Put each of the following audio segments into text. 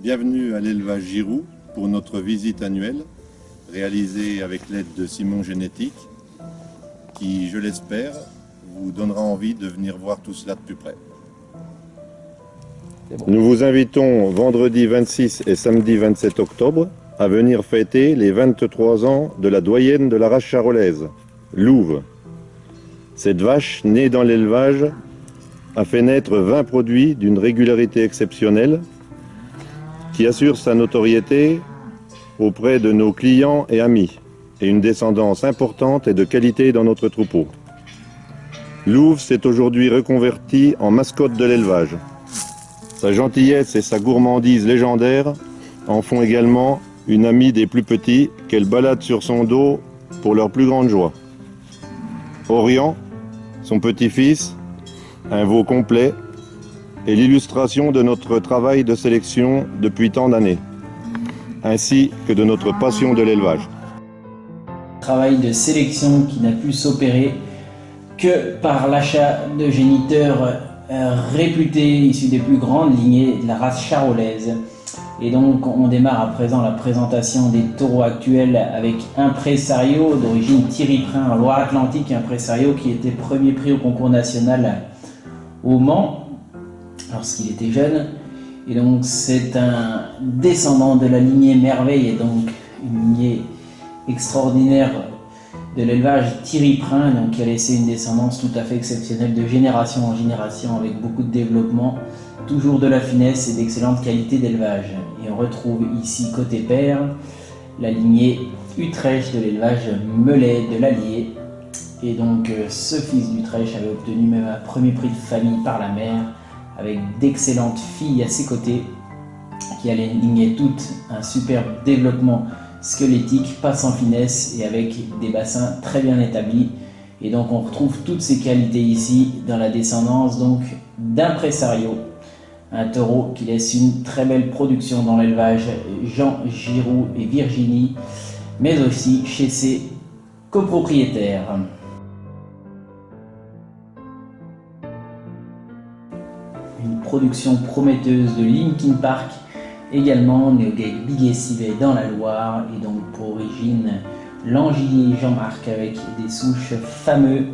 Bienvenue à l'élevage Giroux pour notre visite annuelle réalisée avec l'aide de Simon Génétique qui, je l'espère, vous donnera envie de venir voir tout cela de plus près. Bon. Nous vous invitons vendredi 26 et samedi 27 octobre à venir fêter les 23 ans de la doyenne de la race charolaise, Louve. Cette vache, née dans l'élevage, a fait naître 20 produits d'une régularité exceptionnelle qui assure sa notoriété auprès de nos clients et amis et une descendance importante et de qualité dans notre troupeau. Louve s'est aujourd'hui reconverti en mascotte de l'élevage. Sa gentillesse et sa gourmandise légendaires en font également une amie des plus petits qu'elle balade sur son dos pour leur plus grande joie. Orient, son petit-fils, un veau complet, est l'illustration de notre travail de sélection depuis tant d'années, ainsi que de notre passion de l'élevage. Travail de sélection qui n'a pu s'opérer que par l'achat de géniteurs réputés, issus des plus grandes lignées de la race charolaise. Et donc on démarre à présent la présentation des taureaux actuels avec Impresario d'origine Thierry Prin en Loire-Atlantique, Impresario qui était premier prix au concours national au Mans lorsqu'il était jeune. Et donc c'est un descendant de la lignée Merveille, et donc une lignée extraordinaire de l'élevage Thierry Prin, donc qui a laissé une descendance tout à fait exceptionnelle de génération en génération avec beaucoup de développement, toujours de la finesse et d'excellente qualité d'élevage. Et on retrouve ici côté père la lignée Utrecht de l'élevage Melay de l'Allier. Et donc ce fils d'Utrecht avait obtenu même un premier prix de famille par la mère avec d'excellentes filles à ses côtés qui allaient ligner toutes un superbe développement squelettique, pas sans finesse et avec des bassins très bien établis. Et donc on retrouve toutes ces qualités ici dans la descendance donc d'Impresario, un taureau qui laisse une très belle production dans l'élevage Jean Giroux et Virginie, mais aussi chez ses copropriétaires. Une production prometteuse de Linkin Park, également né au Biguet Civet dans la Loire, et donc pour origine Langier Jean-Marc avec des souches fameux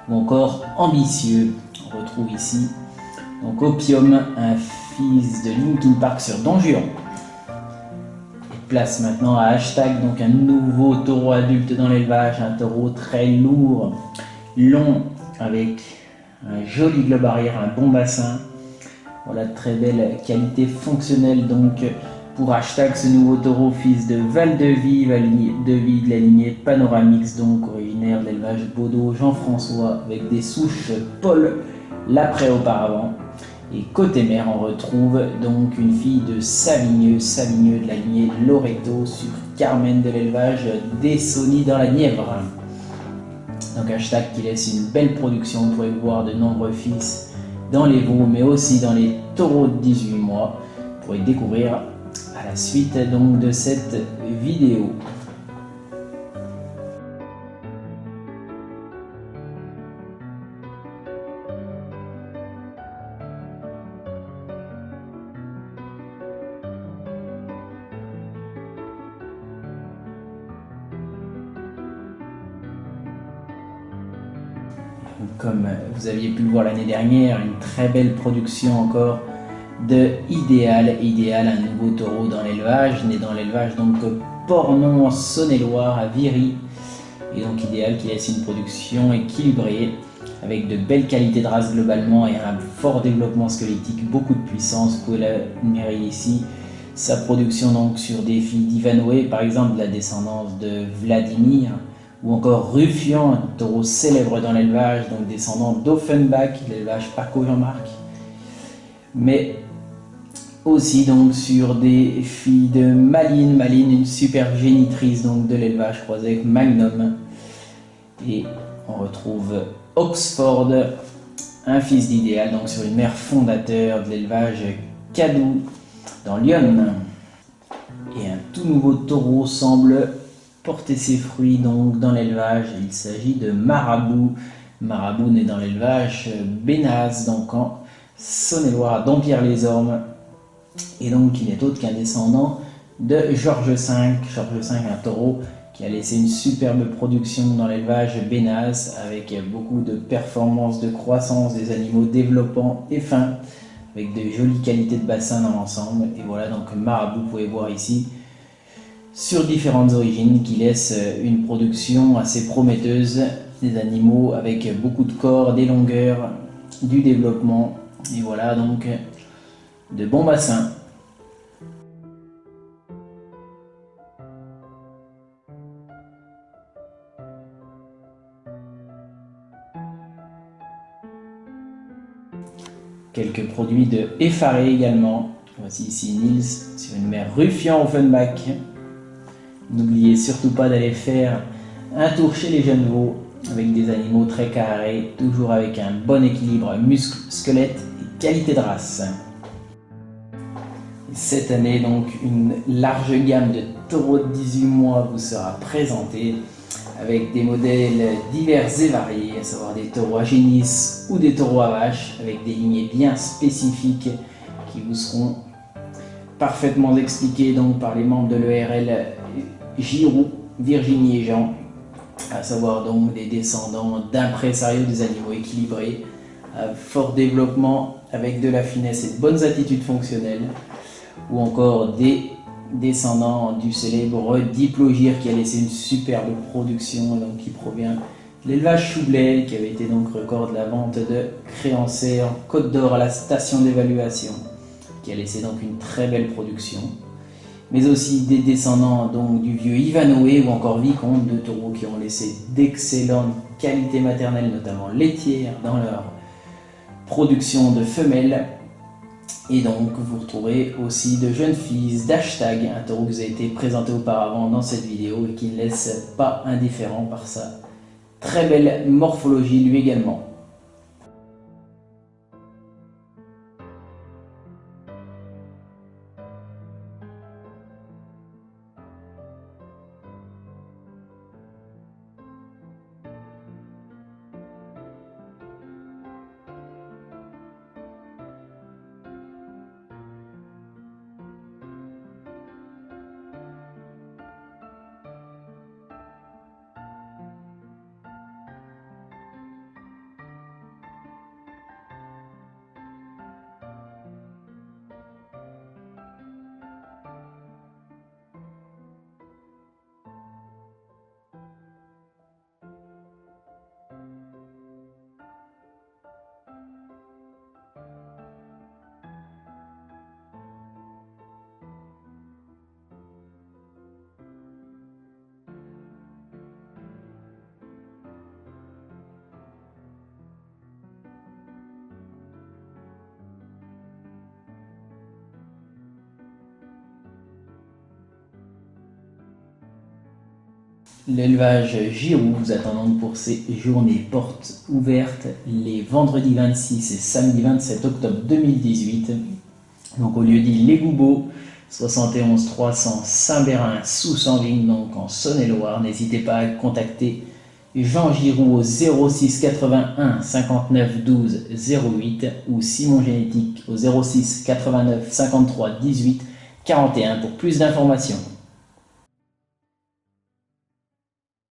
ou encore ambitieux. On retrouve ici donc Opium, un fils de Linkin Park sur Don Juan. Et place maintenant à Hashtag, donc un nouveau taureau adulte dans l'élevage, un taureau très lourd, long, avec un joli globe arrière, un bon bassin. Voilà, très belle qualité fonctionnelle donc pour Hashtag, ce nouveau taureau fils de Val-de-Vie de la lignée Panoramix, donc originaire de l'élevage Baudot Jean-François avec des souches Paul l'après auparavant. Et côté mère, on retrouve donc une fille de Savigneux de la lignée Loreto sur Carmen de l'élevage Dessony dans la Nièvre. Donc Hashtag qui laisse une belle production, vous pouvez voir de nombreux fils dans les veaux, mais aussi dans les taureaux de 18 mois. Vous pourrez découvrir à la suite donc de cette vidéo. Comme vous aviez pu le voir l'année dernière, une très belle production encore de Idéal. Idéal, un nouveau taureau dans l'élevage, né dans l'élevage donc Pornon en Saône-et-Loire à Viry. Et donc Idéal qui laisse une production équilibrée avec de belles qualités de race globalement et un fort développement squelettique, beaucoup de puissance. Vous pouvez l'admirer ici. Sa production donc sur des filles d'Ivanoé, par exemple de la descendance de Vladimir, ou encore Ruffian, un taureau célèbre dans l'élevage, donc descendant d'Offenbach, l'élevage Paco Jean-Marc, mais aussi donc sur des filles de Malines, une superbe génitrice donc de l'élevage croisé avec Magnum. Et on retrouve Oxford, un fils d'Idéal, donc sur une mère fondateur de l'élevage Cadou dans Lyon. Et un tout nouveau taureau semble porter ses fruits donc dans l'élevage. Il s'agit de Marabout. Marabout né dans l'élevage Bénaz, donc en Saône-et-Loire, à Dompierre-les-Ormes. Et donc qui n'est autre qu'un descendant de Georges V. Georges V, un taureau qui a laissé une superbe production dans l'élevage bénasse avec beaucoup de performances, de croissance, des animaux développants et fins, avec de jolies qualités de bassin dans l'ensemble. Et voilà donc Marabout, vous pouvez voir ici, sur différentes origines, qui laissent une production assez prometteuse, des animaux avec beaucoup de corps, des longueurs, du développement, et voilà donc de bons bassins. Quelques produits de Effaré également. Voici ici Nils sur une mère Ruffian-Offenbach. N'oubliez surtout pas d'aller faire un tour chez les jeunes veaux avec des animaux très carrés, toujours avec un bon équilibre muscle, squelette et qualité de race. Cette année donc une large gamme de taureaux de 18 mois vous sera présentée avec des modèles divers et variés, à savoir des taureaux à génisse ou des taureaux à vache, avec des lignées bien spécifiques qui vous seront parfaitement expliquées donc par les membres de l'ERL Giroux, Virginie et Jean, à savoir donc des descendants d'impresarios des animaux équilibrés, à fort développement avec de la finesse et de bonnes attitudes fonctionnelles, ou encore des descendant du célèbre Diplogir qui a laissé une superbe production donc qui provient de l'élevage Choublel, qui avait été donc record de la vente de créanciers en Côte d'Or à la station d'évaluation, qui a laissé donc une très belle production, mais aussi des descendants donc du vieux Ivanoé ou encore Vicomte, de taureaux qui ont laissé d'excellentes qualités maternelles, notamment laitières, dans leur production de femelles. Et donc vous retrouverez aussi de jeunes filles d'Hashtag, un taureau qui vous a été présenté auparavant dans cette vidéo et qui ne laisse pas indifférent par sa très belle morphologie lui également. L'élevage Giroux vous attend donc pour ces journées portes ouvertes les vendredis 26 et samedi 27 octobre 2018. Donc au lieu dit Les Goubeaux, 71 300 Saint-Bérin sous Sanvin, donc en Saône-et-Loire. N'hésitez pas à contacter Jean Giroux au 06 81 59 12 08 ou Simon Génétique au 06 89 53 18 41 pour plus d'informations.